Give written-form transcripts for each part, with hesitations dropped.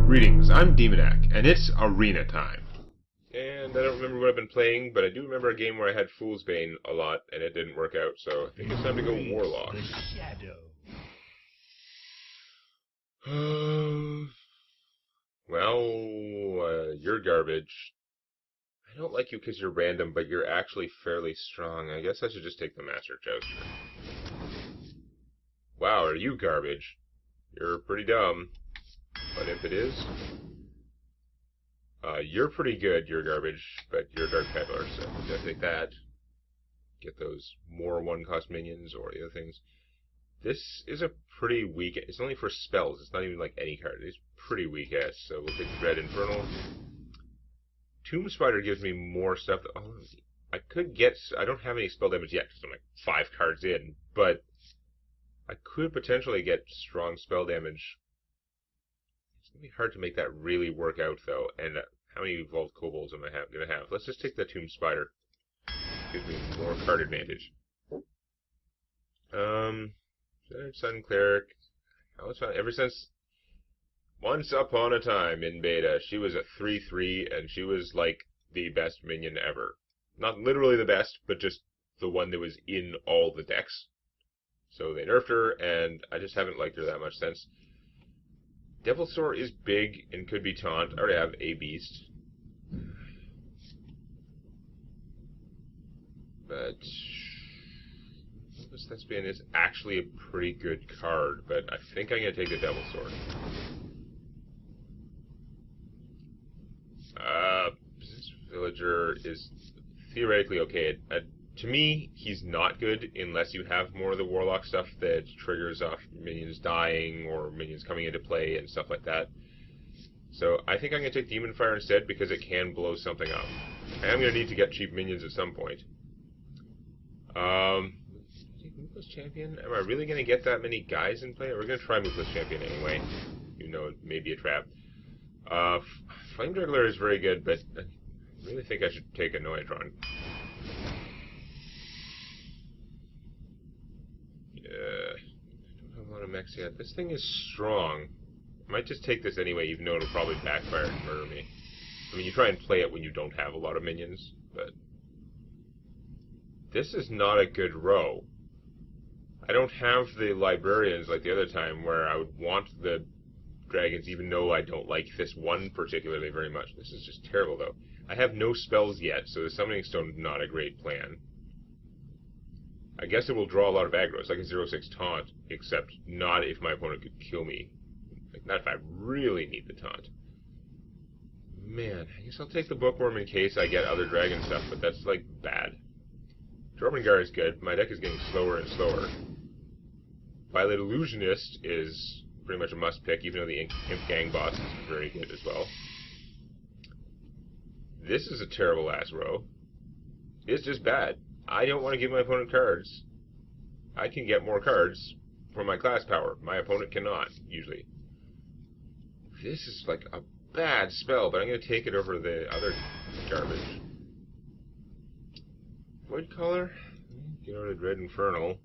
Greetings, I'm Demonac, and it's arena time. And I don't remember what I've been playing, but I do remember a game where I had Fool's Bane a lot, and it didn't work out, so I think it's time to go Warlock. The shadow. You're garbage. I don't like you because you're random, but you're actually fairly strong. I guess I should just take the Master Jouster. Wow, are you garbage? You're pretty dumb. But if it is, you're pretty good, you're garbage, but you're Dark Peddler, so I'm gonna take that. Get those more one-cost minions or the other things. This is a pretty weak, it's only for spells, it's not even like any card. It's pretty weak ass, so we'll take the Dread Infernal. Tomb Spider gives me more stuff. I could get, I don't have any spell damage yet, because I'm like 5 cards in, but I could potentially get strong spell damage. It's going to be hard to make that really work out, though. And how many Evolved Kobolds am I going to have? Let's just take the Tomb Spider. Gives me more card advantage. Sun Cleric. Ever since once upon a time in beta, she was a 3/3, and she was like the best minion ever. Not literally the best, but just the one that was in all the decks. So they nerfed her, and I just haven't liked her that much since. Devilsaur is big and could be taunt. I already have a beast. But this Thespian is actually a pretty good card, but I think I'm going to take the Devilsaur. This villager is theoretically okay. To me, he's not good unless you have more of the Warlock stuff that triggers off minions dying or minions coming into play and stuff like that. So I think I'm going to take Demon Fire instead because it can blow something up. I am going to need to get cheap minions at some point. Moveless Champion? Am I really going to get that many guys in play? We're going to try Moveless Champion anyway, even though it may be a trap. Flame Juggler is very good, but I really think I should take a Noitron. I don't have a lot of mechs yet. This thing is strong. I might just take this anyway, even though it'll probably backfire and murder me. I mean, you try and play it when you don't have a lot of minions, but this is not a good row. I don't have the librarians like the other time where I would want the dragons, even though I don't like this one particularly very much. This is just terrible, though. I have no spells yet, so the Summoning Stone is not a great plan. I guess it will draw a lot of aggro. It's like a 0/6 taunt, except not if my opponent could kill me. Like, not if I really need the taunt. Man, I guess I'll take the Bookworm in case I get other dragon stuff, but that's, like, bad. Jormungandr is good. My deck is getting slower and slower. Violet Illusionist is pretty much a must-pick, even though the Imp Gang boss is very good as well. This is a terrible-ass row. It's just bad. I don't want to give my opponent cards. I can get more cards from my class power. My opponent cannot, usually. This is like a bad spell, but I'm going to take it over the other garbage. Void Caller? Get over the Dread Infernal.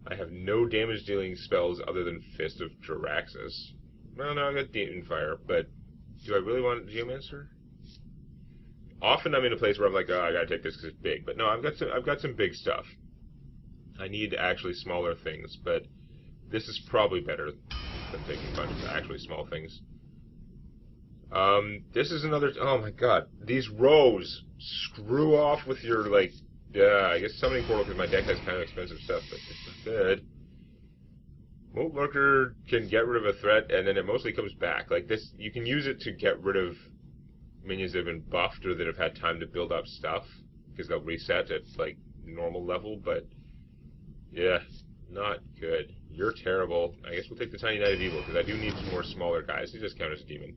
I have no damage-dealing spells other than Fist of Jaraxxus. Well, no, I got Demon Fire, but do I really want Geomancer? Often I'm in a place where I'm like, oh, I gotta take this because it's big. But no, I've got some big stuff. I need actually smaller things, but this is probably better than taking a bunch of actually small things. This is another. Oh my god, these rows screw off with your like. I guess Summoning Portal because my deck has kind of expensive stuff, but it's not good. Moat Lurker can get rid of a threat, and then it mostly comes back. Like this, you can use it to get rid of minions that have been buffed or that have had time to build up stuff, because they'll reset at, like, normal level, but, yeah, not good. You're terrible. I guess we'll take the Tiny Knight of Evil, because I do need some more smaller guys. He just count as a demon.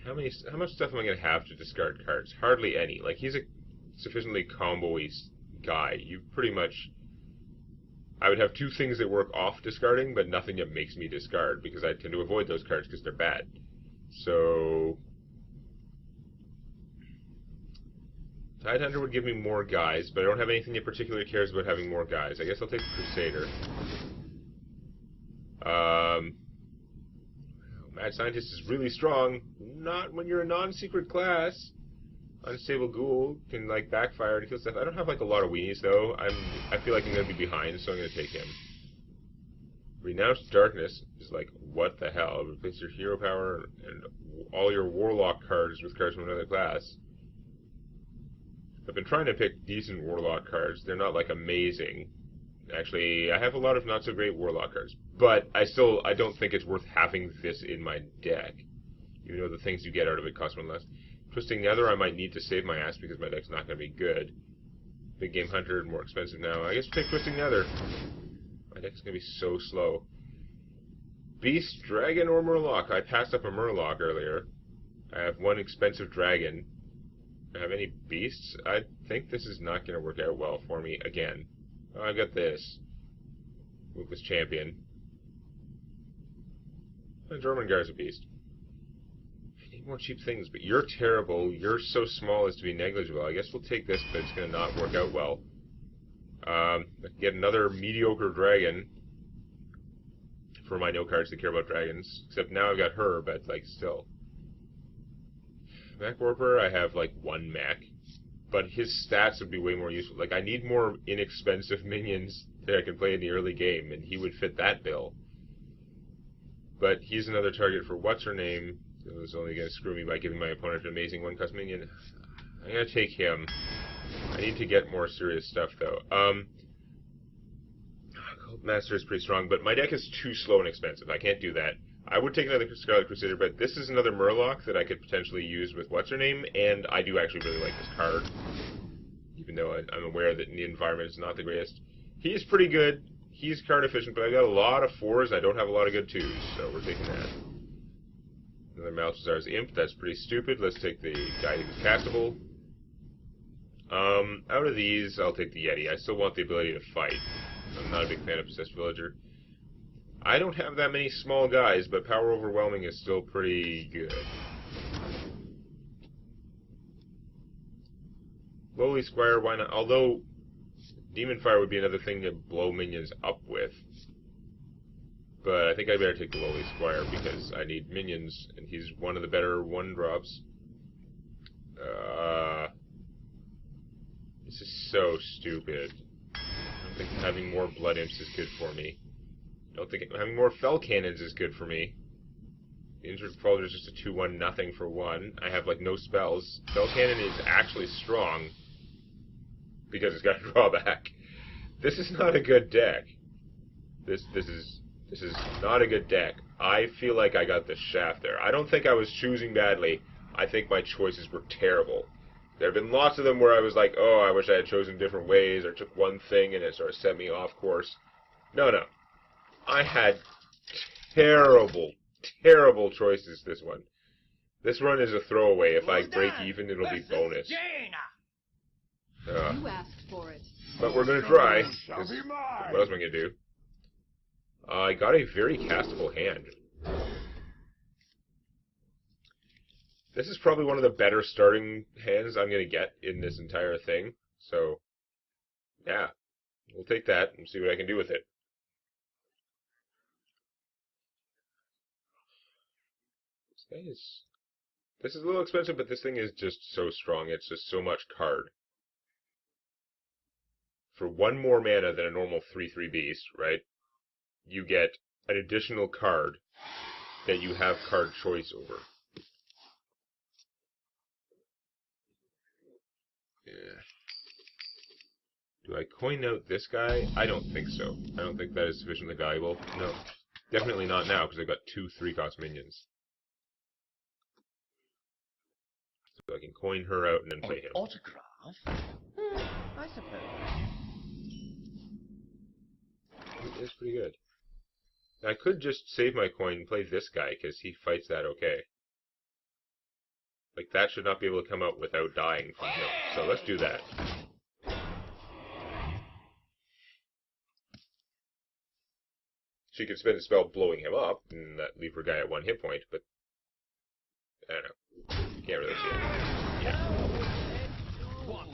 How much stuff am I going to have to discard cards? Hardly any. Like, he's a sufficiently combo-y guy. You pretty much... I would have 2 things that work off discarding, but nothing that makes me discard, because I tend to avoid those cards because they're bad. So... Tidehunter would give me more guys, but I don't have anything that particularly cares about having more guys. I guess I'll take the Crusader. Mad Scientist is really strong. Not when you're a non-secret class. Unstable Ghoul can like backfire and kill stuff. I don't have like a lot of weenies though. I feel like I'm gonna be behind, so I'm gonna take him. Renounced Darkness is like, what the hell? Replace your hero power and all your Warlock cards with cards from another class. I've been trying to pick decent Warlock cards. They're not like amazing. Actually, I have a lot of not so great Warlock cards, but I don't think it's worth having this in my deck. Even though the things you get out of it cost one less. Twisting Nether, I might need to save my ass because my deck's not going to be good. Big Game Hunter, more expensive now. I guess we'll take Twisting Nether. My deck's going to be so slow. Beast, Dragon, or Murloc? I passed up a Murloc earlier. I have one expensive Dragon. Do I have any Beasts? I think this is not going to work out well for me again. Oh, I've got this. Ruthless Champion. And Jormungandr's a beast. I need more cheap things, but you're terrible. You're so small as to be negligible. I guess we'll take this, but it's going to not work out well. Get another mediocre dragon for my no cards that care about dragons. Except now I've got her, but, like, still. Mech Warper, I have, like, one mech. But his stats would be way more useful. Like, I need more inexpensive minions that I can play in the early game, and he would fit that bill. But he's another target for what's-her-name, who's only going to screw me by giving my opponent an amazing one-cost minion. I'm going to take him. I need to get more serious stuff, though. Cult Master is pretty strong, but my deck is too slow and expensive. I can't do that. I would take another Scarlet Crusader, but this is another Murloc that I could potentially use with what's-her-name, and I do actually really like this card. Even though I'm aware that the environment is not the greatest. He's pretty good. He's card efficient, but I've got a lot of 4s. I don't have a lot of good 2s, so we're taking that. Another Malchazar's Imp. That's pretty stupid. Let's take the guy who's castable. Out of these, I'll take the Yeti. I still want the ability to fight. I'm not a big fan of Possessed Villager. I don't have that many small guys, but Power Overwhelming is still pretty good. Lowly Squire, why not? Although, Demon Fire would be another thing to blow minions up with. But I think I better take the Lowly Squire because I need minions, and he's one of the better 1-drops. This is so stupid. I don't think having more Blood Imps is good for me. I don't think having more Fell Cannons is good for me. The Injured Crawler is just a 2-1 nothing for 1. I have, like, no spells. Fell Cannon is actually strong because it's got a drawback. This is not a good deck. This is not a good deck. I feel like I got the shaft there. I don't think I was choosing badly. I think my choices were terrible. There have been lots of them where I was like, oh, I wish I had chosen different ways, or took one thing and it sort of set me off course. No. I had terrible, terrible choices this one. This run is a throwaway. If I break even, it'll be bonus. You asked for it. But we're going to try. What else am I going to do? I got a very castable hand. This is probably one of the better starting hands I'm going to get in this entire thing. So, yeah. We'll take that and see what I can do with it. This is a little expensive, but this thing is just so strong. It's just so much card. For 1 more mana than a normal 3/3 beast, right? You get an additional card that you have card choice over. Yeah. Do I coin out this guy? I don't think so. I don't think that is sufficiently valuable. No. Definitely not now, because I've got 2 3-cost minions. So I can coin her out and then play him. Autograph? I suppose. It is pretty good. I could just save my coin and play this guy, because he fights that okay. Like, that should not be able to come out without dying from him. So let's do that. She could spend a spell blowing him up, and that leave her guy at 1 hit point, but I don't know. Can't really see it. Yeah.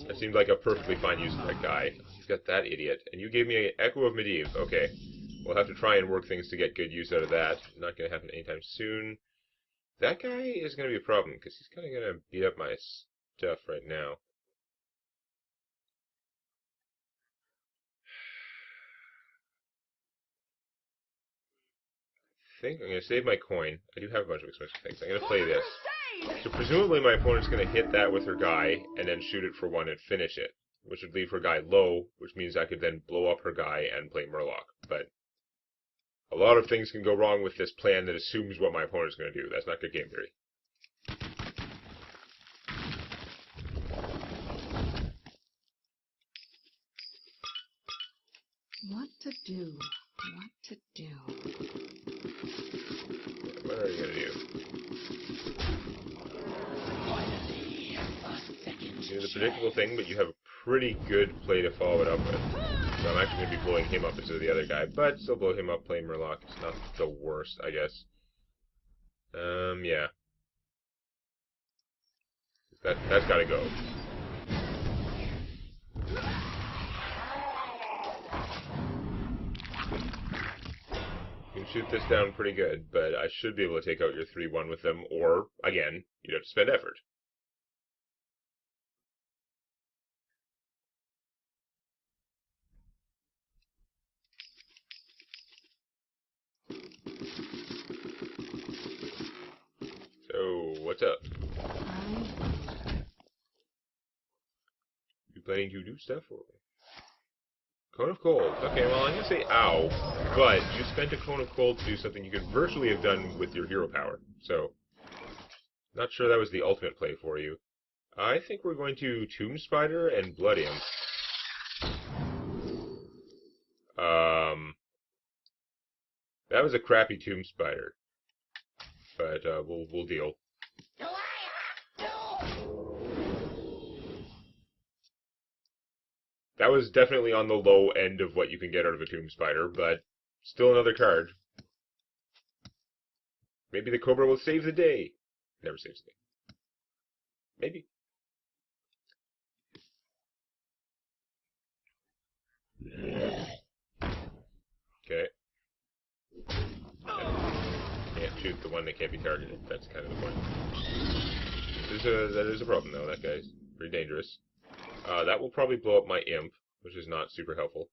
That seemed like a perfectly fine use of that guy. He's got that idiot. And you gave me an Echo of Medivh. Okay. We'll have to try and work things to get good use out of that. Not going to happen anytime soon. That guy is going to be a problem, because he's kind of going to beat up my stuff right now. I think I'm going to save my coin. I do have a bunch of expensive things. I'm going to play this. So presumably my opponent's going to hit that with her guy, and then shoot it for one and finish it, which would leave her guy low, which means I could then blow up her guy and play Murloc. But a lot of things can go wrong with this plan that assumes what my opponent's going to do. That's not good game theory. What to do? What to do? What are you going to do? You do the predictable thing, but you have a pretty good play to follow it up with. So I'm actually going to be blowing him up instead of the other guy, but still blow him up playing Murloc. It's not the worst, I guess. Yeah. That's got to go. You can shoot this down pretty good, but I should be able to take out your 3-1 with them, or, again, you'd have to spend effort. So, what's up? You planning to do stuff for me? Cone of Cold. Okay, well, I'm going to say ow, but you spent a Cone of Cold to do something you could virtually have done with your hero power. So, not sure that was the ultimate play for you. I think we're going to Tomb Spider and Blood Imp. That was a crappy Tomb Spider. But, we'll deal. That was definitely on the low end of what you can get out of a Tomb Spider, but still another card. Maybe the Cobra will save the day. Never saves the day. Maybe. Okay. Can't shoot the one that can't be targeted. That's kind of the point. That is a problem, though. That guy's pretty dangerous. That will probably blow up my Imp, which is not super helpful.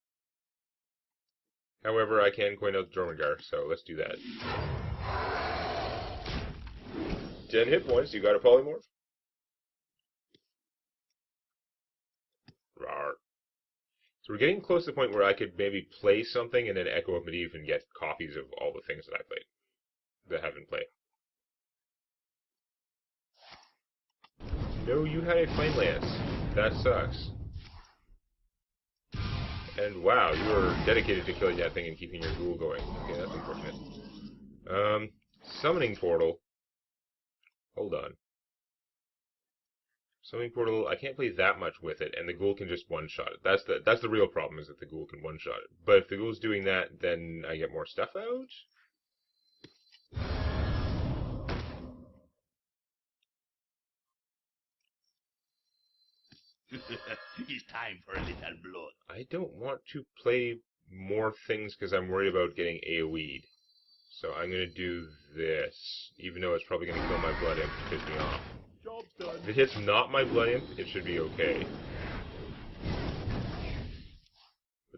However, I can coin out the Jormungandr, so let's do that. 10 hit points, you got a polymorph? Rawr. So we're getting close to the point where I could maybe play something and then Echo of Medivh and get copies of all the things that I played. That haven't played. No, you had a Flame Lance. That sucks. And wow, you were dedicated to killing that thing and keeping your ghoul going. Okay, that's unfortunate. Summoning Portal. Hold on. Summoning Portal, I can't play that much with it, and the ghoul can just one-shot it. That's the real problem, is that the ghoul can one-shot it. But if the ghoul's doing that, then I get more stuff out? It's time for a little blood. I don't want to play more things because I'm worried about getting AoE'd. So I'm going to do this, even though it's probably going to kill my Blood Imp to piss me off. Job's done. If it hits not my Blood Imp, it should be okay.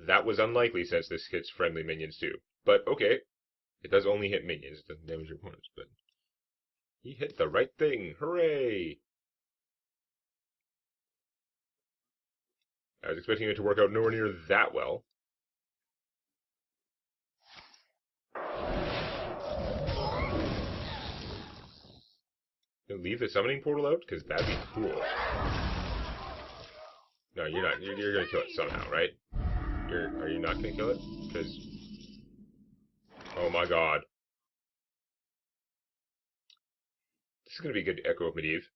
That was unlikely since this hits friendly minions too. But okay, it does only hit minions, it doesn't damage your opponents, but he hit the right thing. Hooray! I was expecting it to work out nowhere near that well. Leave the summoning portal out? Because that'd be cool. No, you're not. You're going to kill it somehow, right? Are you not going to kill it? Because... Oh my god. This is going to be a good Echo of Medivh.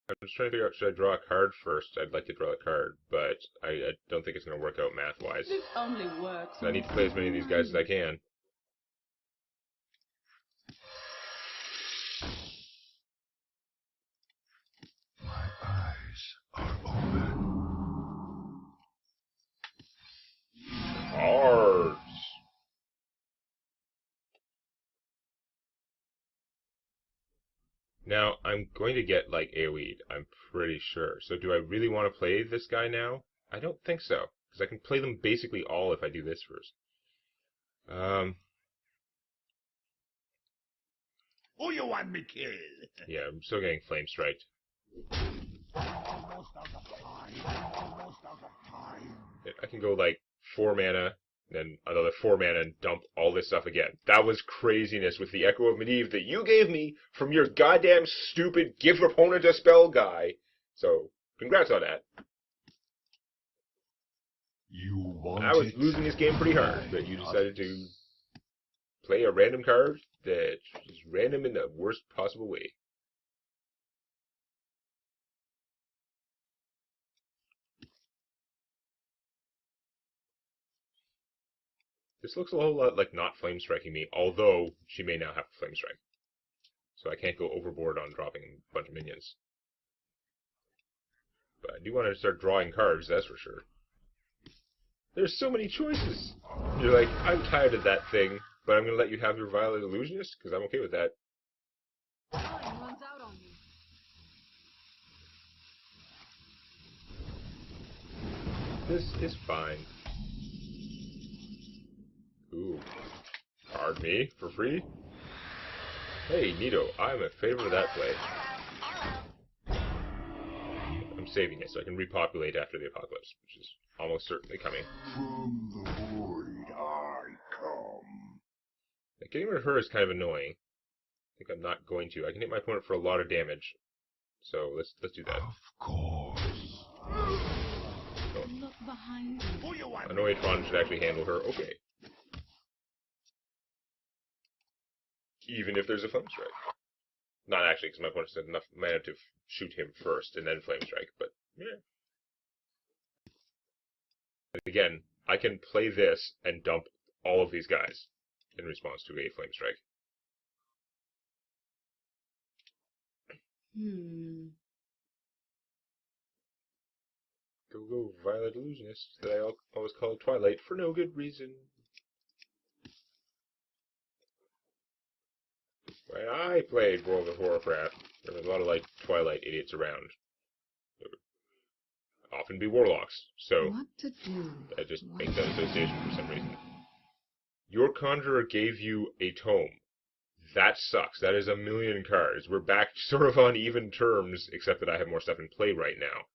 I'm just trying to figure out, should I draw a card first? I'd like to draw a card, but I don't think it's going to work out math-wise. This only works. I need to play as many of these guys as I can. My eyes are open. Cards! Now, I'm going to get, like, AoE'd, I'm pretty sure. So do I really want to play this guy now? I don't think so, because I can play them basically all if I do this first. Who you want me kill? Yeah, I'm still getting flame striked. I can go, like, 4 mana, then another 4 mana and dump all this stuff again. That was craziness with the Echo of Medivh that you gave me from your goddamn stupid give opponent a spell guy. So, congrats on that. You want I was it? losing this game pretty hard, but you decided to play a random card that is random in the worst possible way. This looks a whole lot like not flame striking me, although she may now have flame strike. So I can't go overboard on dropping a bunch of minions. But I do want to start drawing cards, that's for sure. There's so many choices! You're like, I'm tired of that thing, but I'm going to let you have your Violet Illusionist, because I'm okay with that. Time runs out on you. This is fine. Ooh. Card me for free? Hey, Nito, I'm in favor of that play. I'm saving it so I can repopulate after the apocalypse, which is almost certainly coming. From the void I come. Like, getting rid of her is kind of annoying. I think I'm not going to. I can hit my opponent for a lot of damage. So let's do that. Of course. Look behind you. Who you want? Anoitron should actually handle her okay. Even if there's a Flame Strike. Not actually, because my opponent has enough mana to shoot him first and then Flame Strike, but yeah. Again, I can play this and dump all of these guys in response to a Flame Strike. Go, Violet Illusionist, that I always call Twilight for no good reason. When I played World of Warcraft, there was a lot of, like, Twilight idiots around. There would often be Warlocks, so What to do? I just make that association for some reason. Your Conjurer gave you a tome. That sucks. That is a million cards. We're back sort of on even terms, except that I have more stuff in play right now.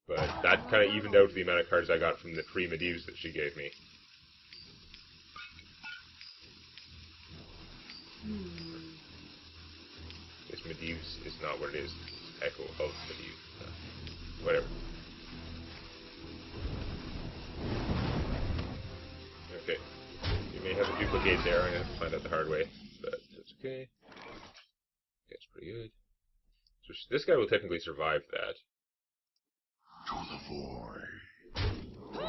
But that kind of evened out the amount of cards I got from the free Medivhs that she gave me. This Medivhs is not what it is. It's Echo of Medivh. Whatever. Okay. You may have a duplicate there. I'm going to have to find out the hard way. But that's okay. That's pretty good. So this guy will technically survive that. To the void. Okay.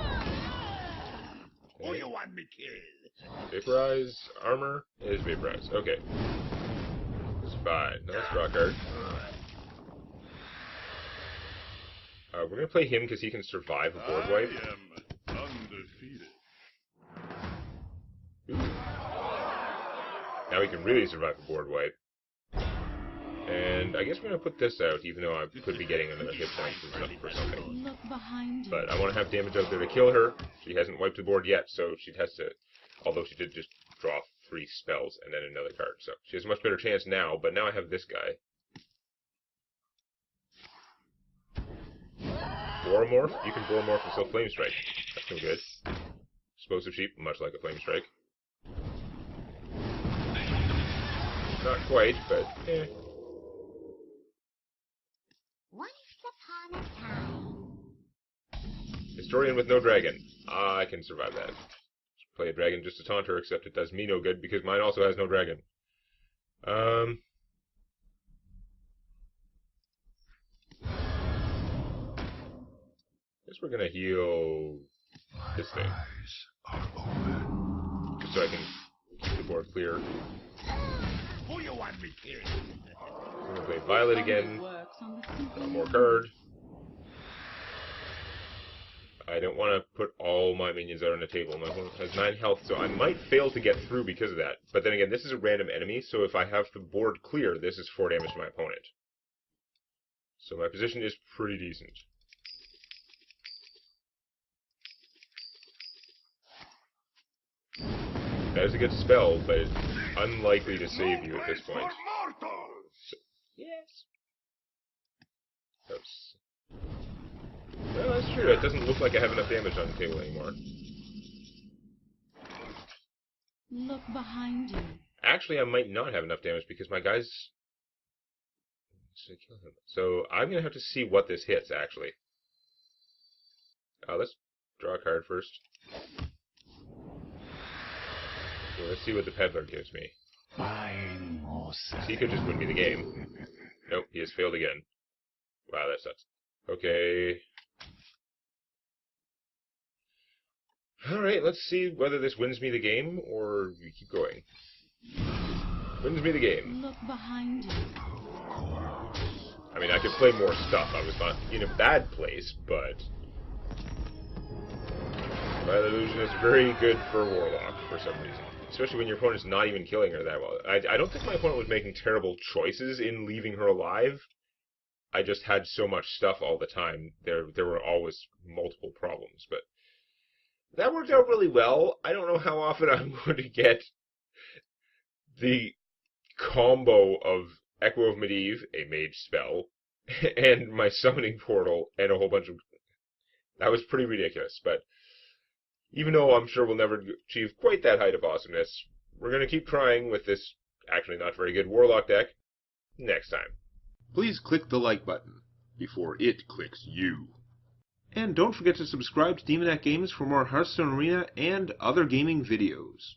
Who you want me kill? Vaporize armor is vaporize. Okay. It's fine. No, let's draw a card. We're going to play him because he can survive a board wipe. I am undefeated. Ooh. Now he can really survive a board wipe. And I guess we're going to put this out, even though I could be getting another hit point for something. Look behind you. But I want to have damage out there to kill her. She hasn't wiped the board yet, so she has to... Although she did just draw 3 spells and then another card. So she has a much better chance now, but now I have this guy. Boromorph? You can Boromorph and still Flame Strike. That's no good. Explosive Sheep, much like a Flame Strike. Not quite, but eh. Once upon a time. Historian with no dragon. I can survive that. Play a dragon just to taunt her, except it does me no good because mine also has no dragon. Guess we're gonna heal this thing. Just so I can keep the board clear. Who you want me kill? We're gonna play Violet again. Works on the One more card. I don't want to put all my minions out on the table. My opponent has 9 health, so I might fail to get through because of that. But then again, this is a random enemy, so if I have the board clear, this is 4 damage to my opponent. So my position is pretty decent. That is a good spell, but it's unlikely to save you at this point. So, yes. Oops. Well, that's true. It doesn't look like I have enough damage on the table anymore. Look behind you. Actually, I might not have enough damage because my guy's... Should I kill him? So I'm going to have to see what this hits, actually. Let's draw a card first. So let's see what the peddler gives me. He could just win me the game. Nope, he has failed again. Wow, that sucks. Okay. Alright, let's see whether this wins me the game, or we keep going. Wins me the game. Look behind you. I mean, I could play more stuff. I was not in a bad place, but... Vile Illusion is very good for Warlock, for some reason. Especially when your opponent's not even killing her that well. I don't think my opponent was making terrible choices in leaving her alive. I just had so much stuff all the time. There were always multiple problems, but... That worked out really well. I don't know how often I'm going to get the combo of Echo of Medivh, a mage spell, and my summoning portal, and a whole bunch of... That was pretty ridiculous, but even though I'm sure we'll never achieve quite that height of awesomeness, we're going to keep trying with this actually not very good Warlock deck next time. Please click the like button before it clicks you. And don't forget to subscribe to Demonac Games for more Hearthstone Arena and other gaming videos.